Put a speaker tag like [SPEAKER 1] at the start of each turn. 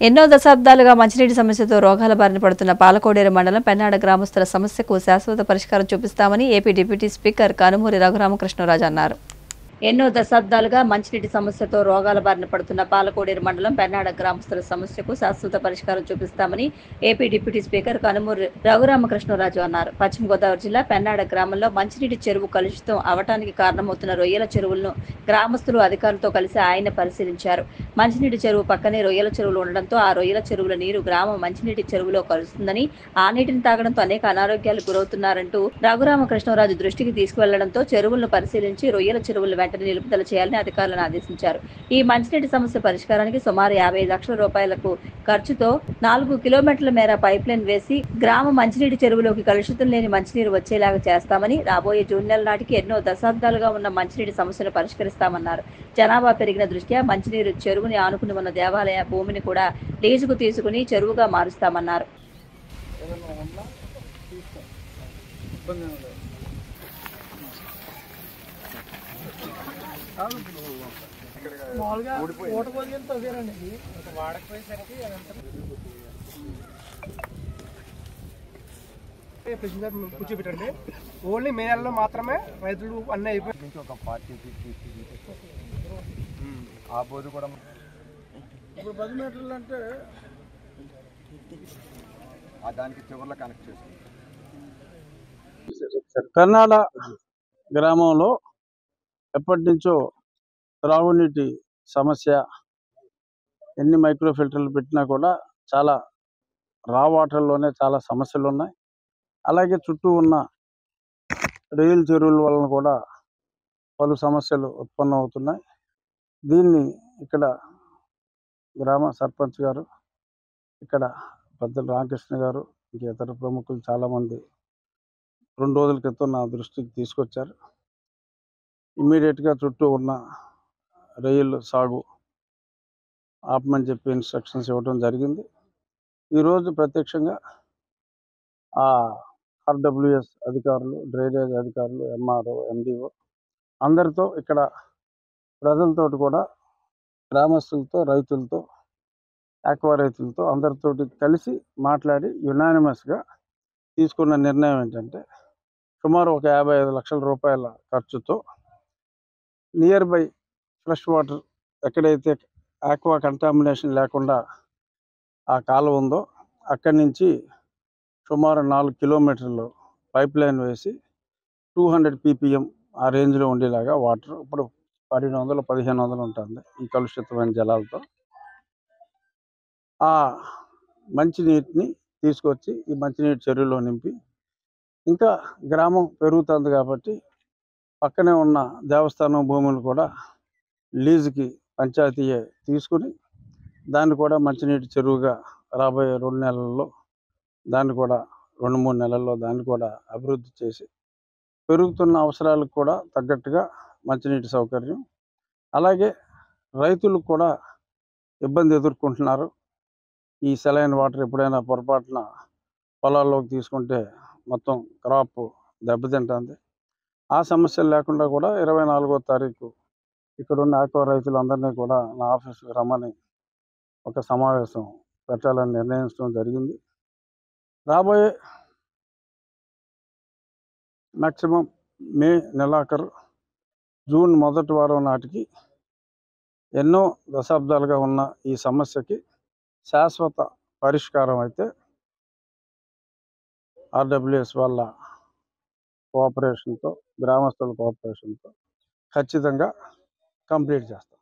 [SPEAKER 1] ఎన్నో దశాబ్దాలుగా మంచినీటి సమస్యతో రోగాల బారిన పడుతున్న పాలకోడేరు మండలం పెన్నాడ గ్రామస్తుల సమస్యకు శాశ్వత పరిష్కారం చూపిస్తామని AP deputy speaker Kanumuri Raghu Rama Krishna Raju అన్నారు. ఎన్నో దశాబ్దాలుగా మంచినీటి సమస్యతో రోగాల బారిన పడుతున్న పాలకోడేరు మండలం పెన్నాడ గ్రామస్తుల సమస్యకు శాశ్వత పరిష్కారం చూపిస్తామని AP deputy speaker Kanumuri Raghu Rama Krishna Raju అన్నారు. పశ్చిమ గోదావరి జిల్లా పెన్నాడ గ్రామంలో మంచినీటి చెరువు కలుషితం అవటానికి కారణమవుతున్న రొయ్యల చెరువులను గ్రామస్తులు అధికారులతో కలిసి ఆయన పరిశీలించారు. మంచినీటి చెరువు పక్కనే రొయ్యల చెరువులు ఉండడంతో ఆ రొయ్యల చెరువుల నీరు గ్రామం మంచినీటి చెరువులో కలుస్తుందని, ఆ నీటిని తాగడంతో అనేక అనారోగ్యాలకు గురవుతున్నారంటూ రఘురామకృష్ణరాజు దృష్టికి తీసుకువెళ్లడంతో చెరువులను పరిశీలించి రొయ్యల చెరువులు వెంటనే నిలుపుదల చేయాలని అధికారులను ఆదేశించారు. ఈ మంచినీటి సమస్య పరిష్కారానికి సుమారు 55 లక్షల రూపాయలకు ఖర్చుతో 4 కిలోమీటర్ల మేర పైప్లైన్ వేసి గ్రామ మంచినీటి చెరువులోకి కలుషితం లేని మంచినీరు వచ్చేలాగా చేస్తామని, రాబోయే జూన్ నెల నాటికి ఎన్నో దశాబ్దాలుగా ఉన్న మంచినీటి సమస్యను పరిష్కరిస్తామన్నారు. జనాభా పెరిగిన దృష్ట్యా మంచినీరు చెరువుని ఆనుకుని ఉన్న దేవాలయ భూమిని కూడా లీజుకు తీసుకుని చెరువుగా మారుస్తామన్నారు.
[SPEAKER 2] కూర్చోబెట్టండి. ఓన్లీ మే నెలలో మాత్రమే రైతులు అన్నీ అయిపోయి ఒక 40-50 ఆ బోధు కూడా ఇప్పుడు 10 మీటర్లు అంటే దానికి చివరిలో కనెక్ట్ చేస్తుంది.
[SPEAKER 3] పెన్నాడ గ్రామంలో ఎప్పటి నుంచో త్రాగునీటి సమస్య, ఎన్ని మైక్రో ఫిల్టర్లు పెట్టినా కూడా చాలా రా వాటర్లోనే చాలా సమస్యలు ఉన్నాయి. అలాగే చుట్టూ ఉన్న రొయ్యల చెరువుల వలన కూడా పలు సమస్యలు ఉత్పన్నమవుతున్నాయి. దీన్ని ఇక్కడ గ్రామ సర్పంచ్ గారు, ఇక్కడ పెద్దల రామకృష్ణ గారు, ఇంక ఇతర ప్రముఖులు చాలామంది 2 రోజుల క్రితం నా దృష్టికి తీసుకొచ్చారు. ఇమ్మీడియట్గా చుట్టూ ఉన్న రొయ్యల సాగు ఆపమని చెప్పి ఇన్స్ట్రక్షన్స్ ఇవ్వడం జరిగింది. ఈరోజు ప్రత్యక్షంగా ఆ ఆర్డబ్ల్యూఎస్ అధికారులు, డ్రైనేజ్ అధికారులు, ఎంఆర్ఓ, ఎండిఓ అందరితో, ఇక్కడ ప్రజలతో కూడా, గ్రామస్తులతో, రైతులతో, ఆక్వా రైతులతో అందరితోటి కలిసి మాట్లాడి యునానిమస్గా తీసుకున్న నిర్ణయం ఏంటంటే సుమారు ఒక 55 లక్షల రూపాయల ఖర్చుతో నియర్ బై ఫ్రెష్ వాటర్ ఎక్కడైతే ఆక్వా కంటామినేషన్ లేకుండా ఆ కాలువ ఉందో అక్కడి నుంచి సుమారు 4 కిలోమీటర్లు పైప్ లైన్ వేసి 200 ppm ఆ రేంజ్లో ఉండేలాగా వాటర్ ఇప్పుడు 1200-1500 ఉంటుంది ఈ కలుషితమైన జలాలతో. ఆ మంచినీటిని తీసుకొచ్చి ఈ మంచినీటి చెరువులో నింపి, ఇంకా గ్రామం పెరుగుతుంది కాబట్టి పక్కనే ఉన్న దేవస్థానం భూములు కూడా లీజుకి పంచాయతీయే తీసుకుని దాన్ని కూడా మంచినీటి చెరువుగా రాబోయే 2 నెలల్లో, దాన్ని కూడా 2-3 నెలల్లో దాన్ని కూడా అభివృద్ధి చేసి పెరుగుతున్న అవసరాలకు కూడా తగ్గట్టుగా మంచినీటి సౌకర్యం, అలాగే రైతులకు కూడా ఇబ్బంది ఎదుర్కొంటున్నారు. ఈ సెలైన్ వాటర్ ఎప్పుడైనా పొరపాటున పొలాల్లోకి తీసుకుంటే మొత్తం క్రాప్ దెబ్బతింటుంది. ఆ సమస్యలు లేకుండా కూడా 24వ తారీఖు ఇక్కడున్న ఆక్వా రైతులందరినీ కూడా నా ఆఫీస్కి రమ్మని ఒక సమావేశం పెట్టాలని నిర్ణయించడం జరిగింది. రాబోయే మ్యాక్సిమం మే నెలాఖరు, జూన్ మొదటి వారం నాటికి ఎన్నో దశాబ్దాలుగా ఉన్న ఈ సమస్యకి శాశ్వత పరిష్కారం అయితే ఆర్డబ్ల్యూఎస్ వాళ్ళ కోఆపరేషన్తో, గ్రామస్తుల కోఆపరేషన్తో ఖచ్చితంగా కంప్లీట్ చేస్తాం.